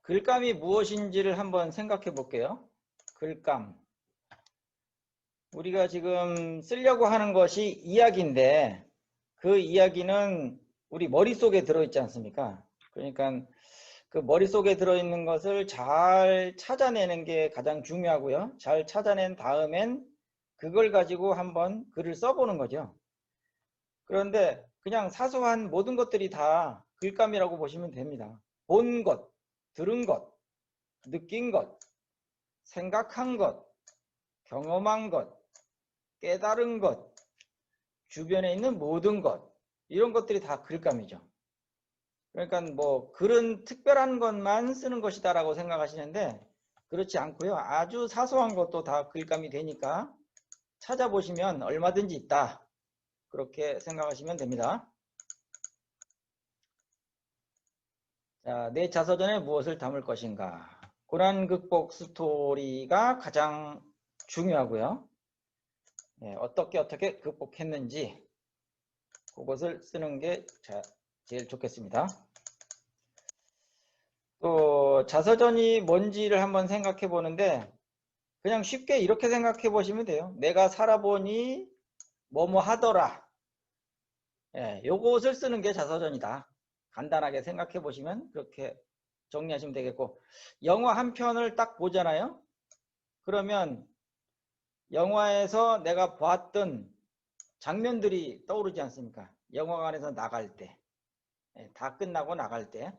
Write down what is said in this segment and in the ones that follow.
글감이 무엇인지를 한번 생각해 볼게요. 글감. 우리가 지금 쓰려고 하는 것이 이야기인데 그 이야기는 우리 머릿속에 들어있지 않습니까? 그러니까 그 머릿속에 들어있는 것을 잘 찾아내는 게 가장 중요하고요. 잘 찾아낸 다음엔 그걸 가지고 한번 글을 써보는 거죠. 그런데 그냥 사소한 모든 것들이 다 글감이라고 보시면 됩니다. 본 것, 들은 것, 느낀 것, 생각한 것, 경험한 것, 깨달은 것, 주변에 있는 모든 것, 이런 것들이 다 글감이죠. 그러니까 뭐 글은 특별한 것만 쓰는 것이다 라고 생각하시는데 그렇지 않고요. 아주 사소한 것도 다 글감이 되니까 찾아보시면 얼마든지 있다. 그렇게 생각하시면 됩니다. 자, 내 자서전에 무엇을 담을 것인가. 고난 극복 스토리가 가장 중요하고요. 어떻게 극복했는지 그것을 쓰는 게 제일 좋겠습니다. 또 자서전이 뭔지를 한번 생각해 보는데 그냥 쉽게 이렇게 생각해 보시면 돼요. 내가 살아보니 뭐뭐 하더라. 요것을 쓰는 게 자서전이다. 간단하게 생각해 보시면 그렇게 정리하시면 되겠고, 영화 한 편을 딱 보잖아요. 그러면 영화에서 내가 봤던 장면들이 떠오르지 않습니까? 영화관에서 나갈 때, 다 끝나고 나갈 때,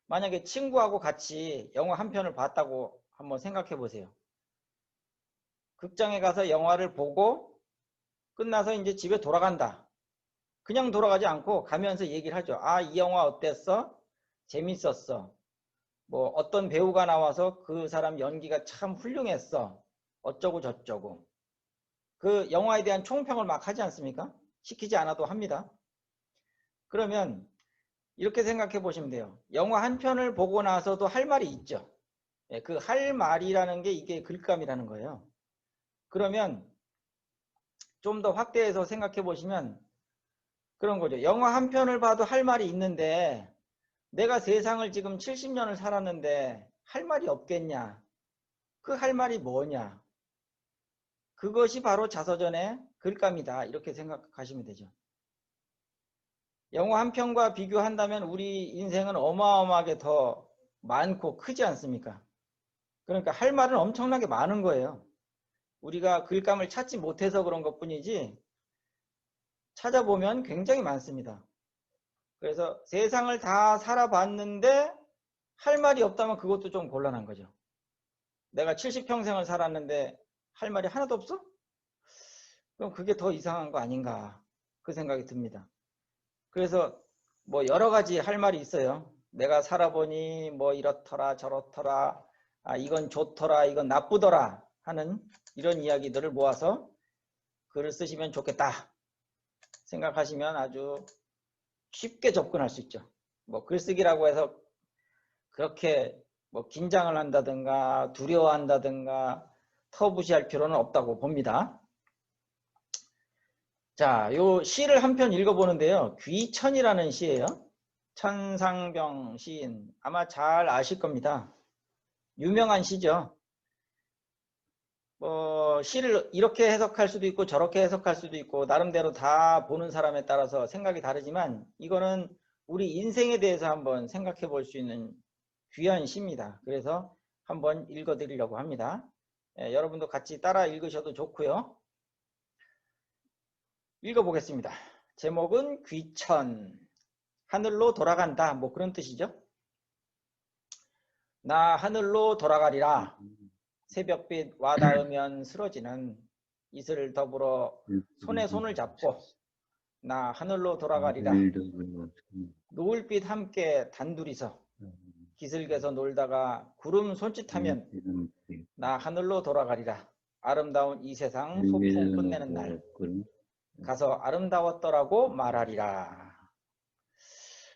만약에 친구하고 같이 영화 한 편을 봤다고 한번 생각해 보세요. 극장에 가서 영화를 보고 끝나서 이제 집에 돌아간다. 그냥 돌아가지 않고 가면서 얘기를 하죠. 아, 이 영화 어땠어? 재밌었어. 뭐 어떤 배우가 나와서 그 사람 연기가 참 훌륭했어. 어쩌고 저쩌고. 그 영화에 대한 총평을 막 하지 않습니까? 시키지 않아도 합니다. 그러면 이렇게 생각해 보시면 돼요. 영화 한 편을 보고 나서도 할 말이 있죠. 그 할 말이라는 게 이게 글감이라는 거예요. 그러면 좀 더 확대해서 생각해 보시면 그런 거죠. 영화 한 편을 봐도 할 말이 있는데 내가 세상을 지금 70년을 살았는데 할 말이 없겠냐? 그 할 말이 뭐냐? 그것이 바로 자서전의 글감이다. 이렇게 생각하시면 되죠. 영화 한 편과 비교한다면 우리 인생은 어마어마하게 더 많고 크지 않습니까? 그러니까 할 말은 엄청나게 많은 거예요. 우리가 글감을 찾지 못해서 그런 것뿐이지 찾아보면 굉장히 많습니다. 그래서 세상을 다 살아봤는데 할 말이 없다면 그것도 좀 곤란한 거죠. 내가 70평생을 살았는데 할 말이 하나도 없어? 그럼 그게 더 이상한 거 아닌가 그 생각이 듭니다. 그래서 뭐 여러 가지 할 말이 있어요. 내가 살아보니 뭐 이렇더라 저렇더라, 아 이건 좋더라 이건 나쁘더라 하는 이런 이야기들을 모아서 글을 쓰시면 좋겠다 생각하시면 아주 쉽게 접근할 수 있죠. 뭐 글쓰기라고 해서 그렇게 뭐 긴장을 한다든가 두려워한다든가 터부시할 필요는 없다고 봅니다. 자, 요 시를 한 편 읽어보는데요. 귀천이라는 시예요. 천상병 시인. 아마 잘 아실 겁니다. 유명한 시죠. 시를 이렇게 해석할 수도 있고 저렇게 해석할 수도 있고 나름대로 다 보는 사람에 따라서 생각이 다르지만 이거는 우리 인생에 대해서 한번 생각해 볼 수 있는 귀한 시입니다. 그래서 한번 읽어 드리려고 합니다. 여러분도 같이 따라 읽으셔도 좋고요. 읽어보겠습니다. 제목은 귀천. 하늘로 돌아간다. 뭐 그런 뜻이죠. 나 하늘로 돌아가리라. 새벽빛 와닿으면 쓰러지는 이슬 더불어 손에 손을 잡고 나 하늘로 돌아가리라. 노을빛 함께 단둘이서 기슭에서 놀다가 구름 손짓하면 나 하늘로 돌아가리라. 아름다운 이 세상 소풍 끝내는 날 가서 아름다웠더라고 말하리라.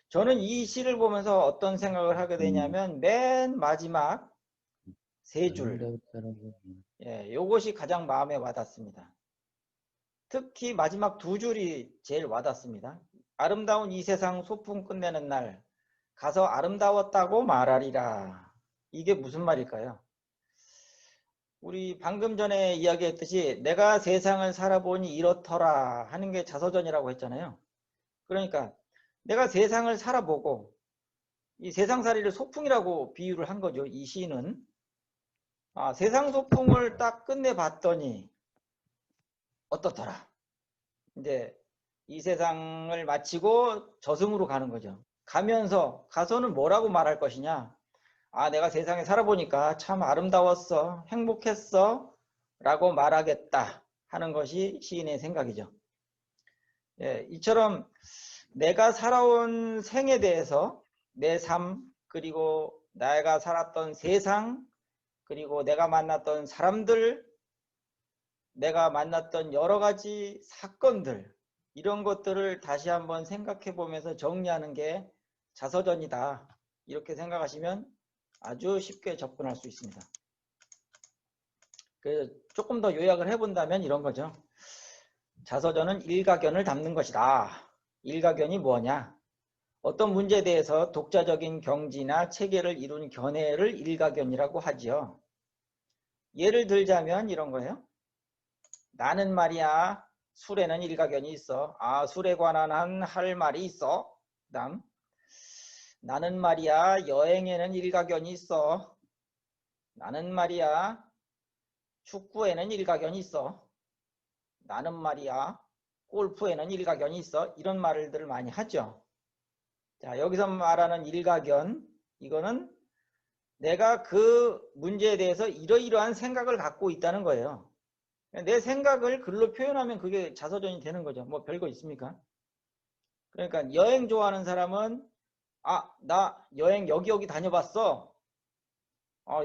저는 이 시를 보면서 어떤 생각을 하게 되냐면 맨 마지막 세 줄, 요것이 가장 마음에 와닿습니다. 특히 마지막 두 줄이 제일 와닿습니다. 아름다운 이 세상 소풍 끝내는 날 가서 아름다웠다고 말하리라. 이게 무슨 말일까요? 우리 방금 전에 이야기했듯이 내가 세상을 살아보니 이렇더라 하는 게 자서전이라고 했잖아요. 그러니까 내가 세상을 살아보고 이 세상살이를 소풍이라고 비유를 한 거죠. 이 시인은. 세상 소풍을 딱 끝내봤더니 어떻더라. 이제 이 세상을 마치고 저승으로 가는 거죠. 가서는 뭐라고 말할 것이냐. 내가 세상에 살아보니까 참 아름다웠어. 행복했어. 라고 말하겠다 하는 것이 시인의 생각이죠. 예, 이처럼 내가 살아온 생에 대해서 내 삶, 그리고 내가 살았던 세상, 그리고 내가 만났던 사람들, 내가 만났던 여러 가지 사건들, 이런 것들을 다시 한번 생각해 보면서 정리하는 게 자서전이다. 이렇게 생각하시면 아주 쉽게 접근할 수 있습니다. 조금 더 요약을 해본다면 이런 거죠. 자서전은 일가견을 담는 것이다. 일가견이 뭐냐? 어떤 문제에 대해서 독자적인 경지나 체계를 이룬 견해를 일가견이라고 하지요. 예를 들자면 이런 거예요. 나는 말이야 술에는 일가견이 있어. 술에 관한 할 말이 있어. 그다음 나는 말이야 여행에는 일가견이 있어. 나는 말이야 축구에는 일가견이 있어. 나는 말이야 골프에는 일가견이 있어. 이런 말들을 많이 하죠. 자, 여기서 말하는 일가견, 이거는 내가 그 문제에 대해서 이러이러한 생각을 갖고 있다는 거예요. 내 생각을 글로 표현하면 그게 자서전이 되는 거죠. 뭐 별거 있습니까? 그러니까 여행 좋아하는 사람은 나 여행 여기 다녀봤어.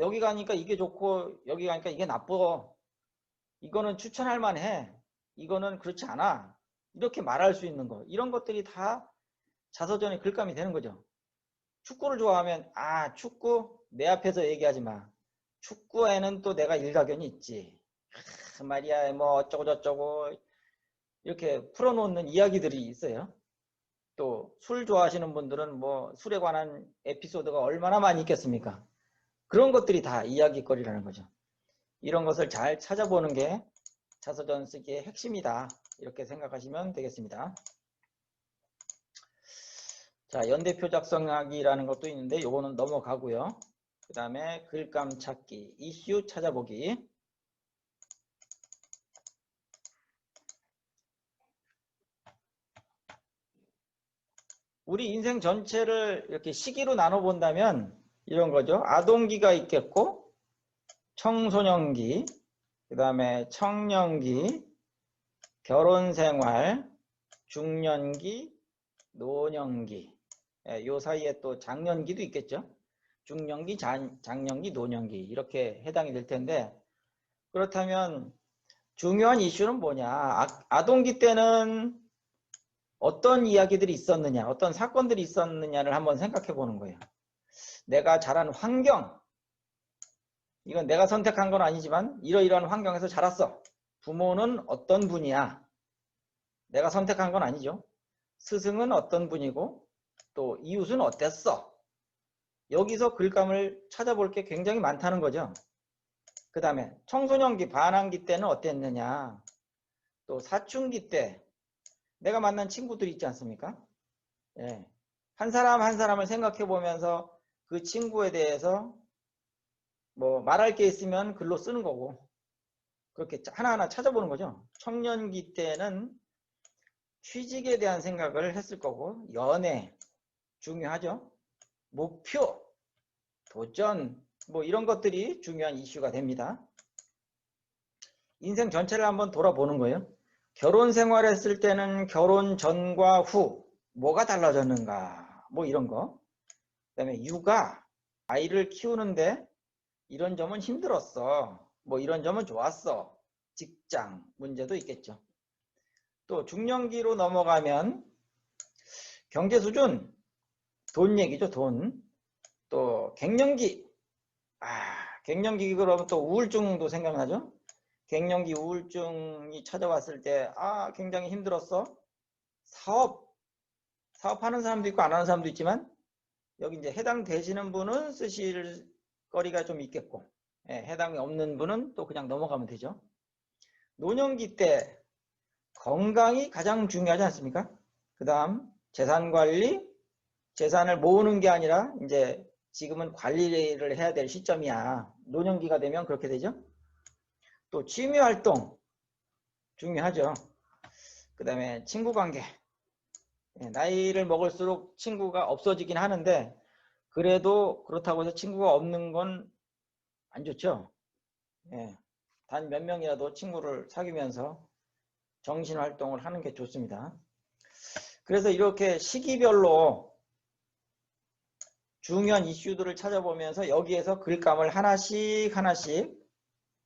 여기 가니까 이게 좋고 여기 가니까 이게 나빠. 이거는 추천할 만해. 이거는 그렇지 않아. 이렇게 말할 수 있는 거. 이런 것들이 다 자서전에 글감이 되는 거죠. 축구를 좋아하면 축구 내 앞에서 얘기하지 마. 축구에는 또 내가 일가견이 있지. 말이야 뭐 어쩌고 저쩌고 이렇게 풀어놓는 이야기들이 있어요. 또 술 좋아하시는 분들은 뭐 술에 관한 에피소드가 얼마나 많이 있겠습니까? 그런 것들이 다 이야기거리라는 거죠. 이런 것을 잘 찾아보는 게 자서전 쓰기의 핵심이다. 이렇게 생각하시면 되겠습니다. 자, 연대표 작성하기라는 것도 있는데 요거는 넘어가고요. 그 다음에 글감 찾기, 이슈 찾아보기. 우리 인생 전체를 이렇게 시기로 나눠 본다면 이런 거죠. 아동기가 있겠고 청소년기, 그 다음에 청년기, 결혼생활, 중년기, 노년기. 요 사이에 또 장년기도 있겠죠. 중년기, 장년기, 노년기 이렇게 해당이 될 텐데 그렇다면 중요한 이슈는 뭐냐. 아동기 때는 어떤 이야기들이 있었느냐, 어떤 사건들이 있었느냐를 한번 생각해 보는 거예요. 내가 자란 환경, 이건 내가 선택한 건 아니지만 이러이러한 환경에서 자랐어. 부모는 어떤 분이야? 내가 선택한 건 아니죠. 스승은 어떤 분이고 또 이웃은 어땠어? 여기서 글감을 찾아볼 게 굉장히 많다는 거죠. 그 다음에 청소년기, 반항기 때는 어땠느냐? 또 사춘기 때 내가 만난 친구들이 있지 않습니까? 예. 한 사람 한 사람을 생각해 보면서 그 친구에 대해서 뭐 말할 게 있으면 글로 쓰는 거고 그렇게 하나하나 찾아보는 거죠. 청년기 때는 취직에 대한 생각을 했을 거고 연애 중요하죠. 목표, 도전 뭐 이런 것들이 중요한 이슈가 됩니다. 인생 전체를 한번 돌아보는 거예요. 결혼 생활했을 때는 결혼 전과 후 뭐가 달라졌는가 뭐 이런 거. 그 다음에 육아, 아이를 키우는데 이런 점은 힘들었어. 뭐 이런 점은 좋았어. 직장 문제도 있겠죠. 또 중년기로 넘어가면 경제 수준, 돈 얘기죠. 돈. 또 갱년기. 갱년기 그러면 또 우울증도 생각나죠. 갱년기 우울증이 찾아왔을 때 굉장히 힘들었어. 사업하는 사람도 있고 안 하는 사람도 있지만 여기 이제 해당되시는 분은 쓰실 거리가 좀 있겠고, 해당이 없는 분은 또 그냥 넘어가면 되죠. 노년기 때 건강이 가장 중요하지 않습니까? 그 다음 재산관리, 재산을 모으는 게 아니라 이제 지금은 관리를 해야 될 시점이야. 노년기가 되면 그렇게 되죠. 또 취미활동 중요하죠. 그 다음에 친구관계. 나이를 먹을수록 친구가 없어지긴 하는데 그래도 그렇다고 해서 친구가 없는 건 안 좋죠. 단 몇 명이라도 친구를 사귀면서 정신활동을 하는 게 좋습니다. 그래서 이렇게 시기별로 중요한 이슈들을 찾아보면서 여기에서 글감을 하나씩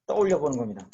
떠올려 보는 겁니다.